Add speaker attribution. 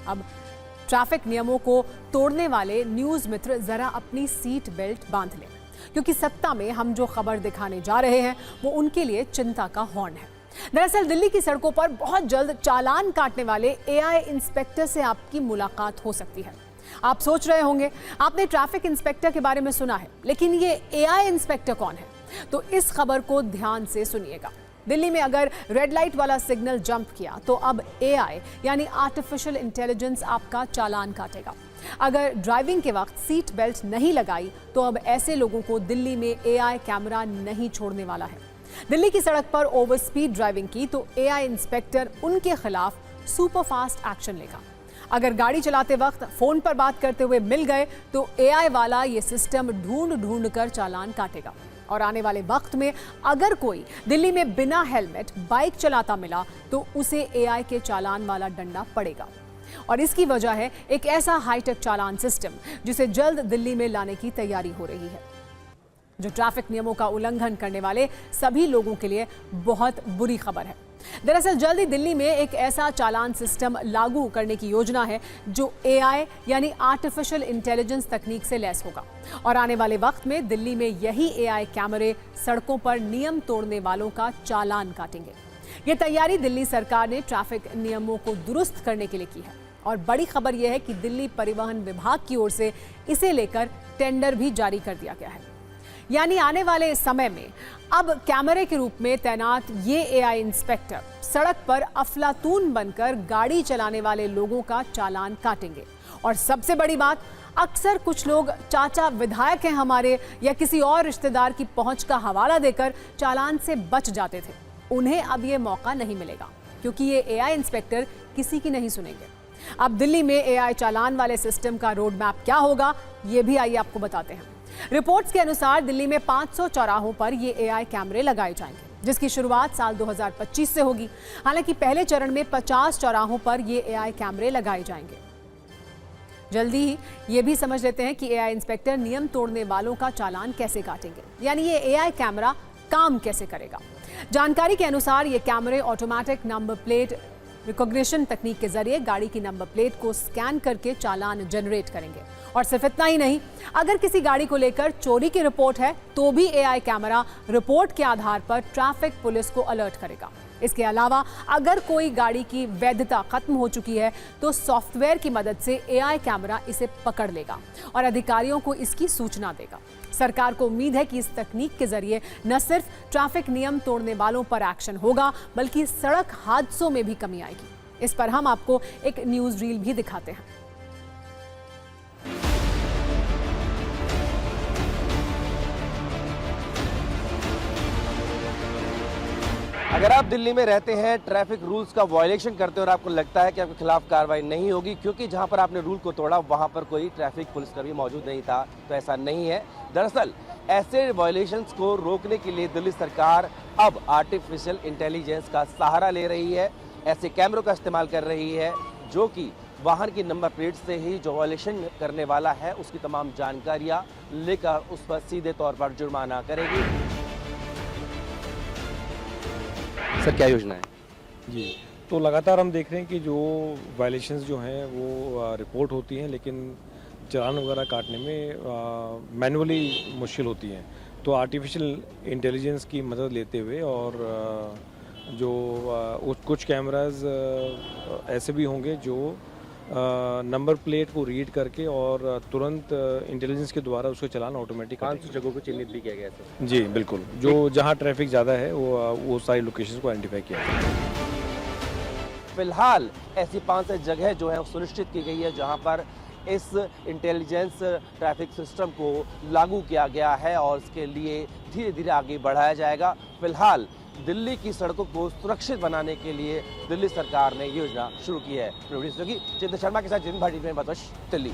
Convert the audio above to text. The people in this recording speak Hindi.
Speaker 1: अब ट्रैफिक नियमों को तोड़ने वाले न्यूज मित्र जरा अपनी सीट बेल्ट बांध लें, क्योंकि सत्ता में हम जो खबर दिखाने जा रहे हैं वो उनके लिए चिंता का हॉर्न है। दरअसल दिल्ली की सड़कों पर बहुत जल्द चालान काटने वाले एआई इंस्पेक्टर से आपकी मुलाकात हो सकती है। आप सोच रहे होंगे आपने ट्रैफिक इंस्पेक्टर के बारे में सुना है, लेकिन ये एआई इंस्पेक्टर कौन है? तो इस खबर को ध्यान से सुनिएगा। दिल्ली में अगर रेड लाइट वाला सिग्नल जंप किया तो अब एआई यानी आर्टिफिशियल इंटेलिजेंस आपका चालान काटेगा। अगर ड्राइविंग के वक्त सीट बेल्ट नहीं लगाई तो अब ऐसे लोगों को दिल्ली में एआई कैमरा नहीं छोड़ने वाला है। दिल्ली की सड़क पर ओवर स्पीड ड्राइविंग की तो एआई इंस्पेक्टर उनके खिलाफ सुपर फास्ट एक्शन लेगा। अगर गाड़ी चलाते वक्त फोन पर बात करते हुए मिल गए तो एआई वाला ये सिस्टम ढूंढ कर चालान काटेगा। और आने वाले वक्त में अगर कोई दिल्ली में बिना हेलमेट बाइक चलाता मिला तो उसे एआई के चालान वाला डंडा पड़ेगा। और इसकी वजह है एक ऐसा हाईटेक चालान सिस्टम जिसे जल्द दिल्ली में लाने की तैयारी हो रही है, जो ट्रैफिक नियमों का उल्लंघन करने वाले सभी लोगों के लिए बहुत बुरी खबर है। दरअसल जल्द ही दिल्ली में एक ऐसा चालान सिस्टम लागू करने की योजना है जो एआई यानी आर्टिफिशियल इंटेलिजेंस तकनीक से लैस होगा। और आने वाले वक्त में दिल्ली में यही एआई कैमरे सड़कों पर नियम तोड़ने वालों का चालान काटेंगे। ये तैयारी दिल्ली सरकार ने ट्रैफिक नियमों को दुरुस्त करने के लिए की है। और बड़ी खबर यह है कि दिल्ली परिवहन विभाग की ओर से इसे लेकर टेंडर भी जारी कर दिया गया है। यानी आने वाले समय में अब कैमरे के रूप में तैनात ये एआई इंस्पेक्टर सड़क पर अफलातून बनकर गाड़ी चलाने वाले लोगों का चालान काटेंगे। और सबसे बड़ी बात, अक्सर कुछ लोग चाचा विधायक हैं हमारे या किसी और रिश्तेदार की पहुंच का हवाला देकर चालान से बच जाते थे। उन्हें अब ये मौका नहीं मिलेगा, क्योंकि ये एआई इंस्पेक्टर किसी की नहीं सुनेंगे। अब दिल्ली में एआई चालान वाले सिस्टम का रोड मैप क्या होगा, ये भी आइए आपको बताते हैं। रिपोर्ट्स के अनुसार दिल्ली में 500 चौराहों पर ये एआई कैमरे लगाए जाएंगे, जिसकी शुरुआत साल 2025 से होगी। हालांकि पहले चरण में 50 चौराहों पर ये एआई कैमरे लगाए जाएंगे। जल्दी ही ये भी समझ लेते हैं कि एआई इंस्पेक्टर नियम तोड़ने वालों का चालान कैसे काटेंगे, यानी ये एआई कैमरा काम कैसे करेगा। जानकारी के अनुसार ये कैमरे ऑटोमेटिक नंबर प्लेट रिकॉग्निशन तकनीक के जरिए गाड़ी की नंबर प्लेट को स्कैन करके चालान जनरेट करेंगे। और सिर्फ इतना ही नहीं, अगर किसी गाड़ी को लेकर चोरी की रिपोर्ट है तो भी एआई कैमरा रिपोर्ट के आधार पर ट्रैफिक पुलिस को अलर्ट करेगा। इसके अलावा अगर कोई गाड़ी की वैधता खत्म हो चुकी है तो सॉफ्टवेयर की मदद से एआई कैमरा इसे पकड़ लेगा और अधिकारियों को इसकी सूचना देगा। सरकार को उम्मीद है कि इस तकनीक के जरिए न सिर्फ ट्रैफिक नियम तोड़ने वालों पर एक्शन होगा, बल्कि सड़क हादसों में भी कमी आएगी। इस पर हम आपको एक न्यूज रील भी दिखाते हैं।
Speaker 2: अगर आप दिल्ली में रहते हैं, ट्रैफिक रूल्स का वायलेशन करते हैं और आपको लगता है कि आपके खिलाफ कार्रवाई नहीं होगी क्योंकि जहां पर आपने रूल को तोड़ा वहां पर कोई ट्रैफिक पुलिसकर्मी मौजूद नहीं था, तो ऐसा नहीं है। दरअसल ऐसे वायलेशंस को रोकने के लिए दिल्ली सरकार अब आर्टिफिशियल इंटेलिजेंस का सहारा ले रही है। ऐसे कैमरों का इस्तेमाल कर रही है जो कि वाहन की नंबर प्लेट से ही जो वायलेशन करने वाला है उसकी तमाम जानकारियाँ लेकर उस पर सीधे तौर पर जुर्माना करेगी। सर, क्या योजना है?
Speaker 3: जी, तो लगातार हम देख रहे हैं कि जो वायलेशंस जो हैं वो रिपोर्ट होती हैं, लेकिन चालान वगैरह काटने में मैनुअली मुश्किल होती हैं। तो आर्टिफिशियल इंटेलिजेंस की मदद लेते हुए और जो कुछ कैमराज ऐसे भी होंगे जो नंबर प्लेट को रीड करके और तुरंत इंटेलिजेंस के द्वारा उसको चालान ऑटोमेटिक
Speaker 2: 500 जगहों को चिन्हित भी किया गया है।
Speaker 3: जी बिल्कुल, जो जहां ट्रैफिक ज़्यादा है वो सारी लोकेशंस को आइडेंटिफाई किया है।
Speaker 2: फिलहाल ऐसी 5 जगह जो है सुनिश्चित की गई है जहां पर इस इंटेलिजेंस ट्रैफिक सिस्टम को लागू किया गया है और इसके लिए धीरे धीरे आगे बढ़ाया जाएगा। फिलहाल दिल्ली की सड़कों को सुरक्षित बनाने के लिए दिल्ली सरकार ने योजना शुरू की है। चिंतन शर्मा के साथ जितिन भाटी में बतौश, दिल्ली।